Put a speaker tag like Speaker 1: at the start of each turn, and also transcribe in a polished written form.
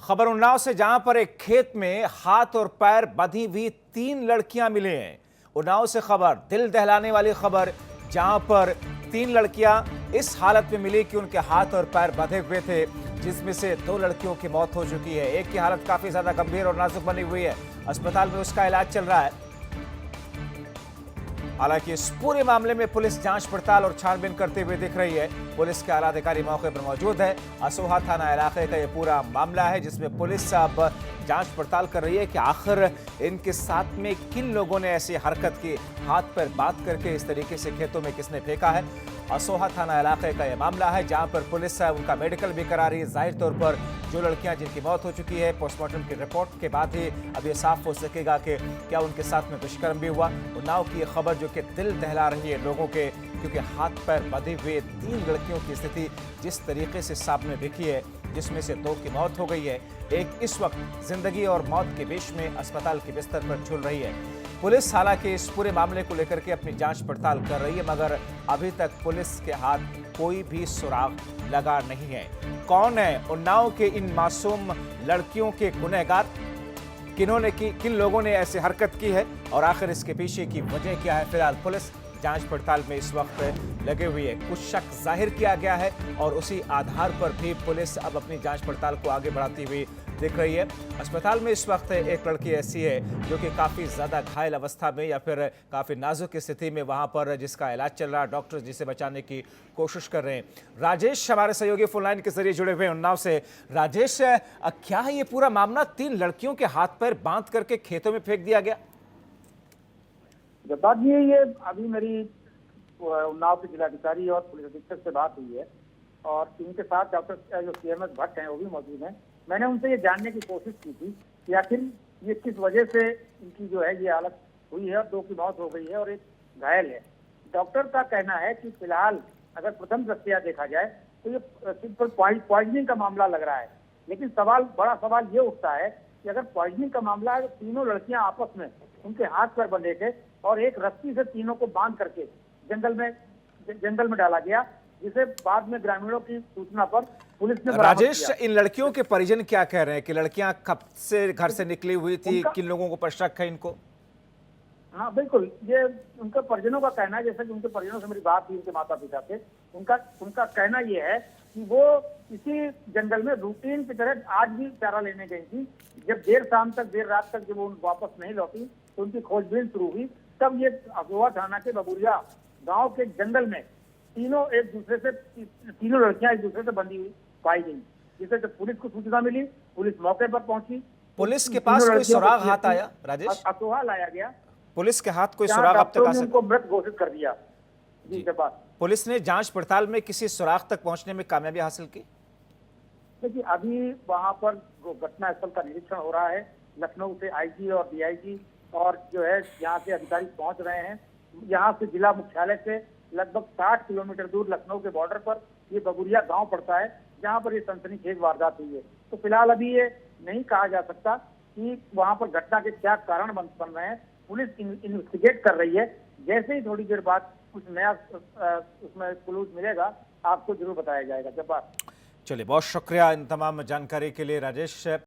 Speaker 1: खबर उन्नाव से, जहां पर एक खेत में हाथ और पैर बंधी हुई 3 लड़कियां मिली हैं। उन्नाव से खबर, दिल दहलाने वाली खबर, जहां पर 3 लड़कियां इस हालत में मिली कि उनके हाथ और पैर बंधे हुए थे, जिसमें से 2 लड़कियों की मौत हो चुकी है। एक की हालत काफी ज्यादा गंभीर और नाजुक बनी हुई है, अस्पताल में उसका इलाज चल रहा है। हालांकि इस पूरे मामले में पुलिस जांच पड़ताल और छानबीन करते हुए दिख रही है। पुलिस के आला अधिकारी मौके पर मौजूद है। असोहा थाना इलाके का यह पूरा मामला है, जिसमें पुलिस अब जांच पड़ताल कर रही है कि आखिर इनके साथ में किन लोगों ने ऐसी हरकत की, हाथ पैर बांध करके इस तरीके से खेतों में किसने फेंका है। असोहा थाना इलाके का यह मामला है, जहां पर पुलिस उनका मेडिकल भी करा रही है। जाहिर तौर पर जो लड़कियां जिनकी मौत हो चुकी है, पोस्टमार्टम की रिपोर्ट के बाद ही अब ये साफ हो सकेगा कि क्या उनके साथ में दुष्कर्म भी हुआ। उन्नाव की यह खबर जो कि दिल दहला रही है लोगों के, क्योंकि हाथ पैर बंधे हुए 3 लड़कियों की स्थिति जिस तरीके से सामने दिखी है, जिसमें से 2 की मौत हो गई है, एक इस वक्त जिंदगी और मौत के बीच में अस्पताल के बिस्तर पर झूल रही है। पुलिस हालांकि इस पूरे मामले को लेकर के अपनी जांच पड़ताल कर रही है, मगर अभी तक पुलिस के हाथ कोई भी सुराग लगा नहीं है। कौन है उन्नाव के इन मासूम लड़कियों के गुनहगार, किन लोगों ने ऐसी हरकत की है और आखिर इसके पीछे की वजह क्या है, फिलहाल पुलिस जांच पड़ताल में इस वक्त लगे हुई है। कुछ शक जाहिर किया गया है और उसी आधार पर भी पुलिस अब अपनी जांच पड़ताल को आगे बढ़ाती हुई दिख रही है। अस्पताल में इस वक्त एक लड़की ऐसी है जो कि काफी ज्यादा घायल अवस्था में या फिर काफी नाजुक स्थिति में वहां पर जिसका इलाज चल रहा है। डॉक्टर जिसे बचाने की कोशिश कर रहे हैं। राजेश हमारे सहयोगी फोन लाइन के जरिए जुड़े हुए उन्नाव से। राजेश, क्या है ये पूरा मामला? 3 लड़कियों के हाथ पैर बांध करके खेतों में फेंक दिया गया।
Speaker 2: जब ये अभी मेरी उन्नाव के जिलाधिकारी और पुलिस अधीक्षक से बात हुई है और इनके साथ डॉक्टर जो सीएमएस भट्ट हैं वो भी मौजूद हैं। मैंने उनसे ये जानने की कोशिश की थी कि आखिर ये किस वजह से इनकी जो है ये हालत हुई है और 2 की मौत हो गई है और एक घायल है। डॉक्टर का कहना है कि फिलहाल अगर प्रथम दृष्टया देखा जाए तो ये सिर्फ पॉइजनिंग का मामला लग रहा है, लेकिन बड़ा सवाल ये उठता है कि अगर पॉइजनिंग का मामला है तो तीनों लड़कियां आपस में उनके हाथ पैर बंधे थे और एक रस्सी से तीनों को बांध करके जंगल में डाला गया, जिसे बाद में ग्रामीणों की सूचना पर पुलिस ने बरामद किया।
Speaker 1: राजेश, इन लड़कियों के परिजन क्या कह रहे हैं कि लड़कियां कब से घर से निकली हुई थी, किन लोगों को पर शक है इनको?
Speaker 2: हाँ बिल्कुल, ये उनके परिजनों का कहना है। जैसे कि उनके परिजनों से मेरी बात हुई, उनके माता पिता से, उनका कहना ये है कि वो इसी जंगल में रूटीन की तरह आज भी चारा लेने गई थी। जब देर रात तक जब वो वापस नहीं लौटी तो उनकी खोजबीन शुरू हुई। तब ये असोहा थाना के बबुरिया गांव के जंगल में तीनों लड़कियां एक दूसरे से बंधी हुई पाई गई, जिससे जब पुलिस को सूचना मिली, पुलिस मौके पर पहुंची।
Speaker 1: पुलिस के पास कोई सुराग हाथ आया राजेश?
Speaker 2: असोहा लाया गया।
Speaker 1: पुलिस के हाथ कोई सुराग अब तक आ सका?
Speaker 2: उनको मृत घोषित कर दिया। जी के पास
Speaker 1: पुलिस ने जांच पड़ताल में किसी सुराग तक पहुंचने में कामयाबी हासिल की?
Speaker 2: देखिए, अभी वहां पर घटना स्थल का निरीक्षण हो रहा है। लखनऊ से आईजी और डीआईजी और जो है यहाँ से अधिकारी पहुंच रहे हैं। यहाँ से जिला मुख्यालय से लगभग 60 किलोमीटर दूर लखनऊ के बॉर्डर पर ये बबुरिया गांव पड़ता है, जहां पर ये सनसनीखेज वारदात हुई है। तो फिलहाल अभी ये नहीं कहा जा सकता कि वहां पर घटना के क्या कारण बन रहे हैं। पुलिस इन्वेस्टिगेट कर रही है। जैसे ही थोड़ी देर बाद कुछ नया उसमें क्लूज मिलेगा, आपको जरूर बताया जाएगा। जब
Speaker 1: चलिए, बहुत शुक्रिया इन तमाम जानकारी के लिए राजेश।